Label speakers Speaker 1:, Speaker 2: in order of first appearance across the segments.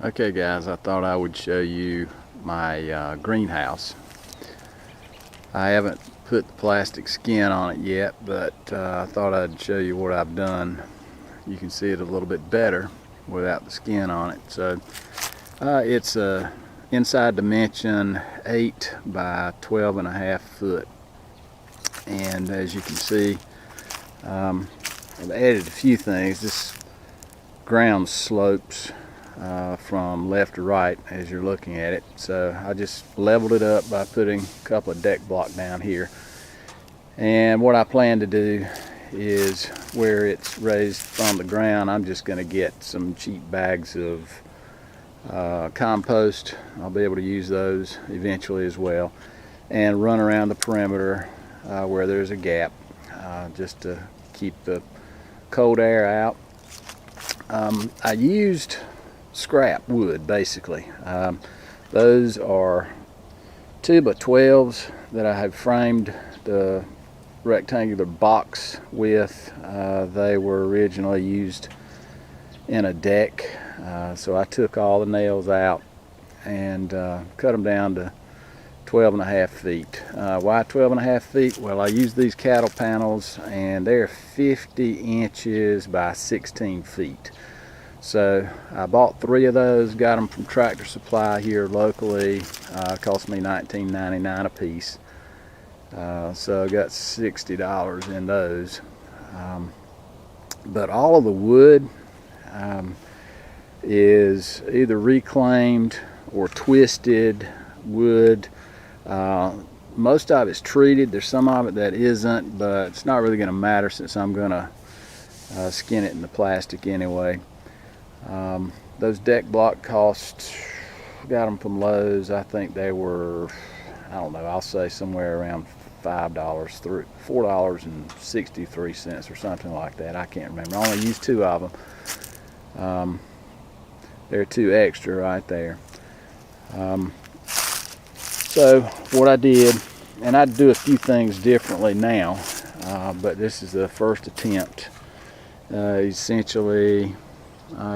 Speaker 1: Okay guys, I thought I would show you my greenhouse. I haven't put the plastic skin on it yet, but I thought I'd show you what I've done. You can see it a little bit better without the skin on it. So it's a inside dimension 8 by 12.5 foot, and as you can see, I've added a few things. This ground slopes from left to right as you're looking at it, so I just leveled it up by putting a couple of deck block down here. And what I plan to do is, where it's raised from the ground, I'm just going to get some cheap bags of compost. I'll be able to use those eventually as well, and run around the perimeter where there's a gap, just to keep the cold air out. I used scrap wood basically. Those are 2 by 12s that I have framed the rectangular box with. They were originally used in a deck, so I took all the nails out and cut them down to 12.5 feet. Why 12.5 feet? Well, I used these cattle panels and they're 50 inches by 16 feet. So I bought 3 of those, got them from Tractor Supply here locally. It cost me $19.99 a piece. So I got $60 in those. But all of the wood is either reclaimed or twisted wood. Most of it's treated. There's some of it that isn't, but it's not really going to matter since I'm going to skin it in the plastic anyway. Those deck block cost, got them from Lowe's. I think they were, I don't know, I'll say somewhere around $5, $4.63 or something like that. I can't remember. I only used 2 of them. They're 2 extra right there. So what I did, and I do a few things differently now, but this is the first attempt. Essentially,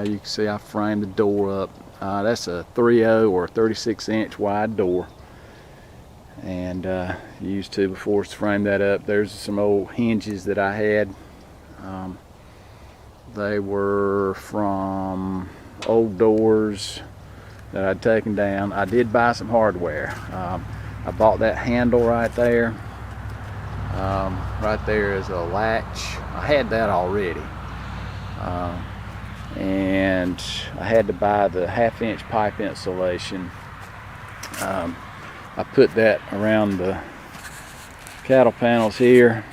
Speaker 1: you can see I framed the door up. That's a 3/0 or 36-inch wide door, and used 2x4s to frame that up. There's some old hinges that I had. They were from old doors that I'd taken down. I did buy some hardware. I bought that handle right there. Right there is a latch. I had that already. And I had to buy the 1/2-inch pipe insulation. I put that around the cattle panels here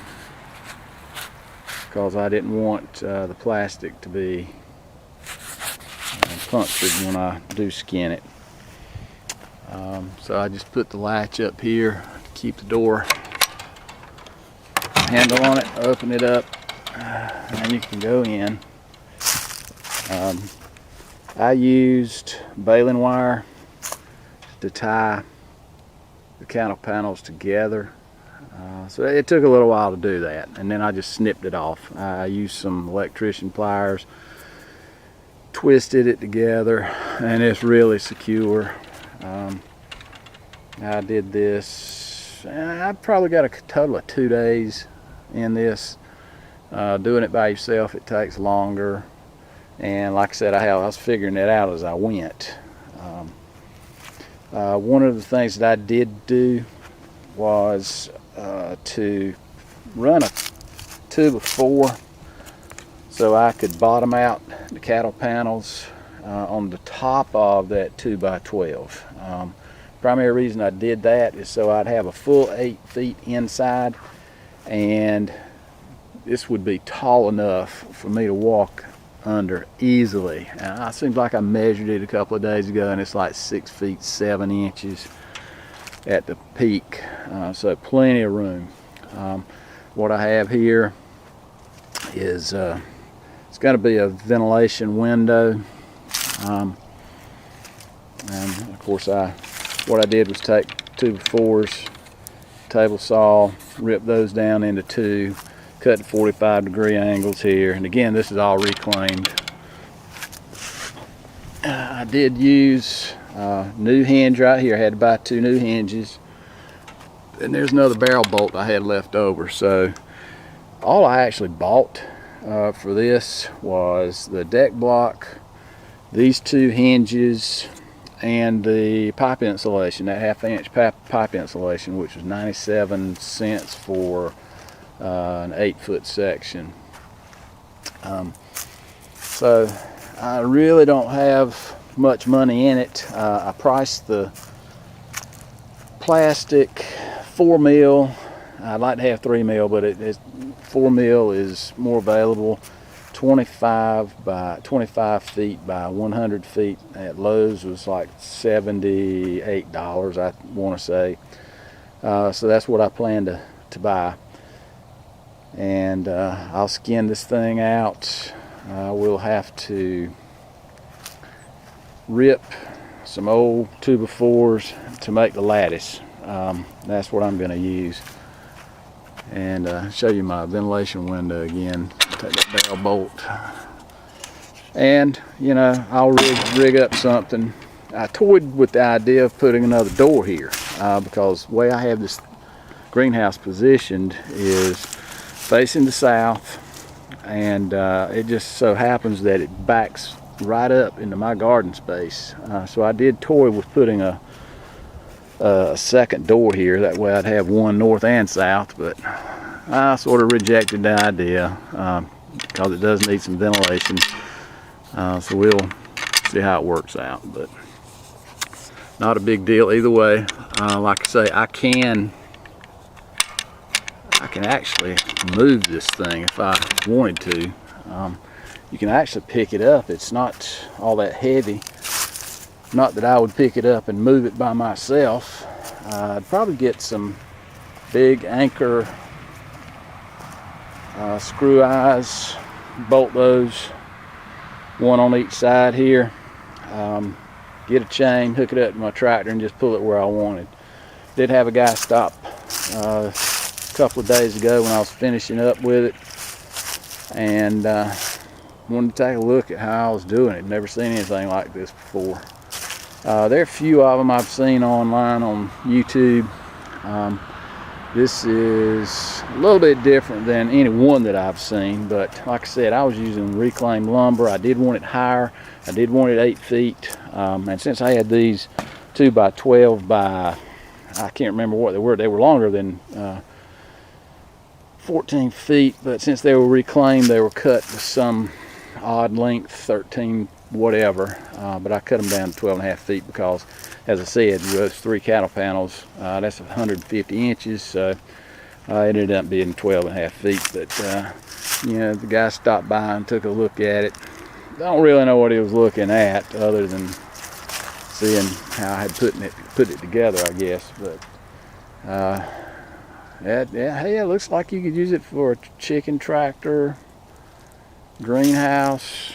Speaker 1: because I didn't want the plastic to be punctured when I do skin it. So I just put the latch up here to keep the door handle on it, open it up, and you can go in. I used baling wire to tie the cattle panels together. So it took a little while to do that, and then I just snipped it off. I used some electrician pliers, twisted it together, and it's really secure. I did this, I probably got a total of 2 days in this. Doing it by yourself, it takes longer. And like I said, I was figuring it out as I went. One of the things that I did do was to run a 2x4 so I could bottom out the cattle panels on the top of that 2x12. Primary reason I did that is so I'd have a full 8 feet inside, and this would be tall enough for me to walk under easily. And it seems like I measured it a couple of days ago, and it's like 6 feet 7 inches at the peak, so plenty of room. What I have here is it's going to be a ventilation window, and of course what I did was take 2x4s, table saw, rip those down into 2, cut 45-degree angles here, and again, this is all reclaimed. I did use new hinge right here. I had to buy 2 new hinges, and there's another barrel bolt I had left over. So all I actually bought for this was the deck block, these 2 hinges, and the pipe insulation, that 1/2 inch pipe insulation, which was 97 cents for an 8-foot section. So I really don't have much money in it. I priced the plastic 4 mil. I'd like to have 3 mil, but 4 mil is more available. 25 feet by 100 feet at Lowe's was like $78, I want to say. So that's what I plan to buy. And I'll skin this thing out. We'll have to rip some old 2x4s to make the lattice. That's what I'm going to use. And show you my ventilation window again. Take that barrel bolt, and you know, I'll rig up something. I toyed with the idea of putting another door here because the way I have this greenhouse positioned is facing the south, and it just so happens that it backs right up into my garden space. So I did toy with putting a second door here. That way I'd have one north and south, but I sort of rejected the idea because it does need some ventilation. So we'll see how it works out, but not a big deal either way. Like I say, I can actually move this thing if I wanted to. You can actually pick it up. It's not all that heavy. Not that I would pick it up and move it by myself. I'd probably get some big anchor screw eyes, bolt those, one on each side here. Get a chain, hook it up to my tractor, and just pull it where I wanted. Did have a guy stop a couple of days ago when I was finishing up with it, and wanted to take a look at how I was doing it. Never seen anything like this before. There are a few of them I've seen online on YouTube. This is a little bit different than any one that I've seen, but like I said, I was using reclaimed lumber. I did want it higher. I did want it 8 feet. And since I had these 2x12 by, I can't remember what they were longer than 14 feet, but since they were reclaimed, they were cut to some odd length, 13 whatever, but I cut them down to 12.5 feet because, as I said, those 3 cattle panels, that's 150 inches, so it ended up being 12.5 feet. But you know, the guy stopped by and took a look at it. Don't really know what he was looking at other than seeing how I had put it together, I guess. But hey, it looks like you could use it for a chicken tractor, greenhouse.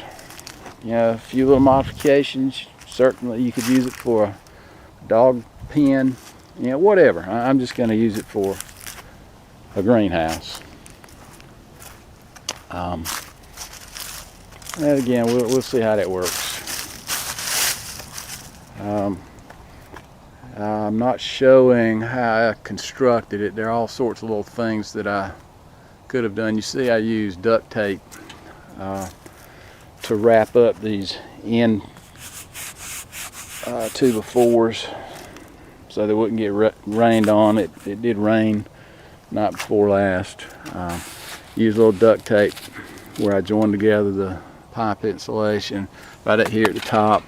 Speaker 1: You know, a few little modifications. Certainly you could use it for a dog pen, you know, whatever. I'm just going to use it for a greenhouse. And again, we'll see how that works. I'm not showing how I constructed it. There are all sorts of little things that I could have done. You see, I used duct tape to wrap up these end 2x4s so they wouldn't get rained on. It did rain night before last. Used a little duct tape where I joined together the pipe insulation right up here at the top.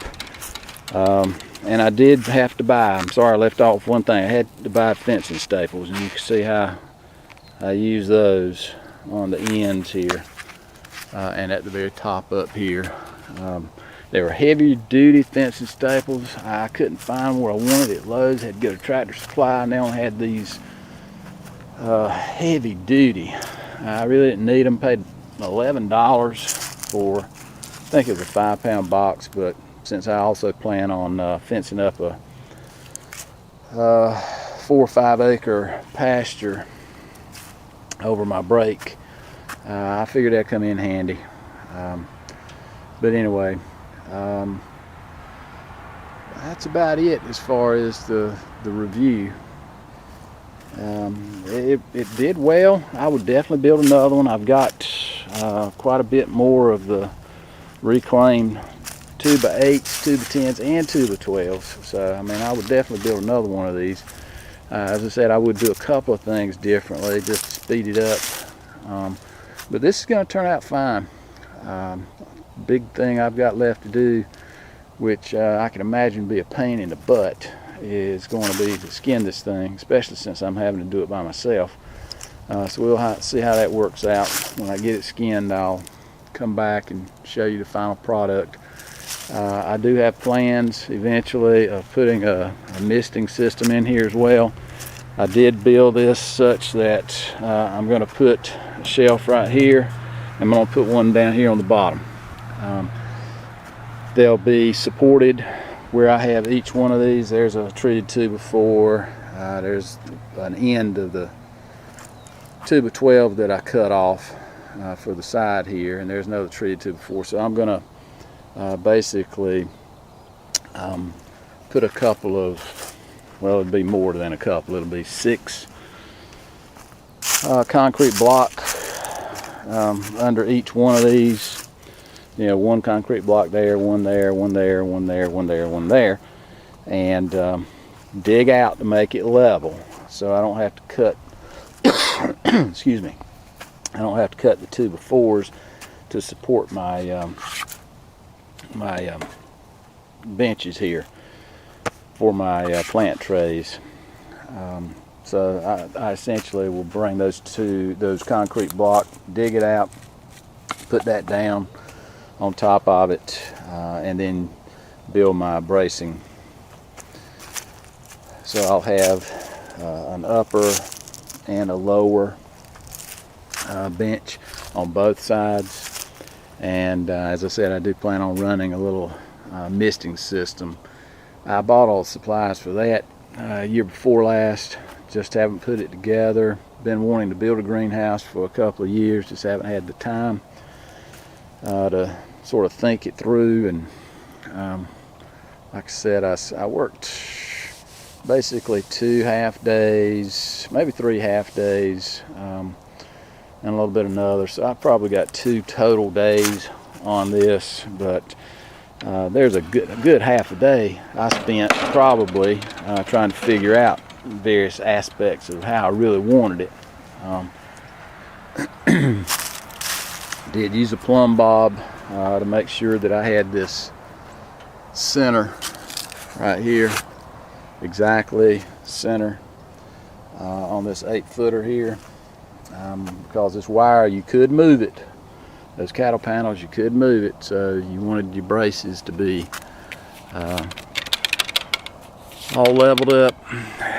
Speaker 1: And I did have to buy, I'm sorry I left off one thing, I had to buy fencing staples, and you can see how I use those on the ends here. And at the very top up here. They were heavy duty fencing staples. I couldn't find where I wanted it. Lowe's had to go to Tractor Supply, and they only had these heavy duty. I really didn't need them. Paid $11 for, I think it was a 5-pound box, but since I also plan on fencing up a 4 or 5 acre pasture over my break, I figured that'd come in handy. But anyway, that's about it as far as the review. It did well. I would definitely build another one. I've got quite a bit more of the reclaimed 2x8s, 2x10s, and 2x12s. So I mean, I would definitely build another one of these. As I said, I would do a couple of things differently just to speed it up. But this is going to turn out fine. Big thing I've got left to do, which I can imagine be a pain in the butt, is going to be to skin this thing, especially since I'm having to do it by myself. So we'll see how that works out. When I get it skinned, I'll come back and show you the final product. I do have plans eventually of putting a misting system in here as well. I did build this such that I'm going to put a shelf right here. I'm going to put one down here on the bottom. They'll be supported where I have each one of these. There's a treated 2x4. There's an end of the 2x12 that I cut off for the side here, and there's another treated 2x4. So I'm going to basically put a couple of, well, it'd be more than a couple. It'll be 6 concrete block under each one of these. You know, one concrete block there, one there, one there, one there, one there, one there, and dig out to make it level, so I don't have to cut. Excuse me. I don't have to cut the 2x4s to support my benches here for my plant trays. So I essentially will bring those concrete block, dig it out, put that down on top of it, and then build my bracing. So I'll have an upper and a lower bench on both sides, and as I said, I do plan on running a little misting system. I bought all the supplies for that year before last, just haven't put it together. Been wanting to build a greenhouse for a couple of years, just haven't had the time to sort of think it through. And like I said, I worked basically 2 half days, maybe 3 half days, and a little bit of another. So I probably got 2 total days on this, but there's a good half a day I spent probably trying to figure out various aspects of how I really wanted it. Did use a plumb bob to make sure that I had this center right here, exactly center on this 8-footer here, because this wire, you could move it. Those cattle panels, you could move it, so you wanted your braces to be all leveled up.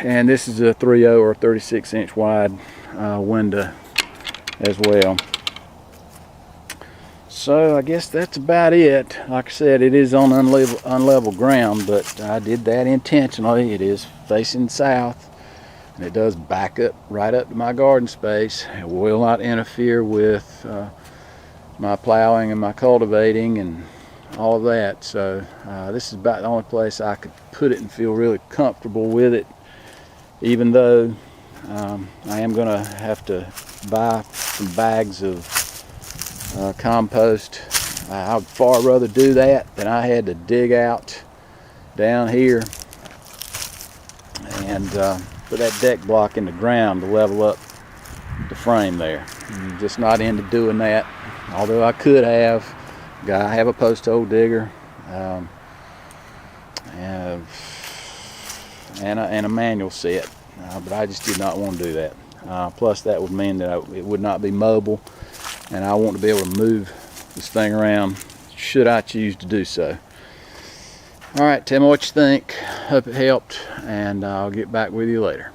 Speaker 1: And this is a 3/0 or 36-inch wide window as well. So I guess that's about it. Like I said, it is on unlevel ground, but I did that intentionally. It is facing south, and it does back up right up to my garden space. It will not interfere with my plowing and my cultivating and all of that. So this is about the only place I could put it and feel really comfortable with it, even though I am going to have to buy some bags of compost. I would far rather do that than I had to dig out down here and put that deck block in the ground to level up the frame there. I'm just not into doing that, although I could have. I have a post hole digger and a manual set, but I just did not want to do that. Plus that would mean that it would not be mobile, and I want to be able to move this thing around should I choose to do so. All right, tell me what you think. Hope it helped, and I'll get back with you later.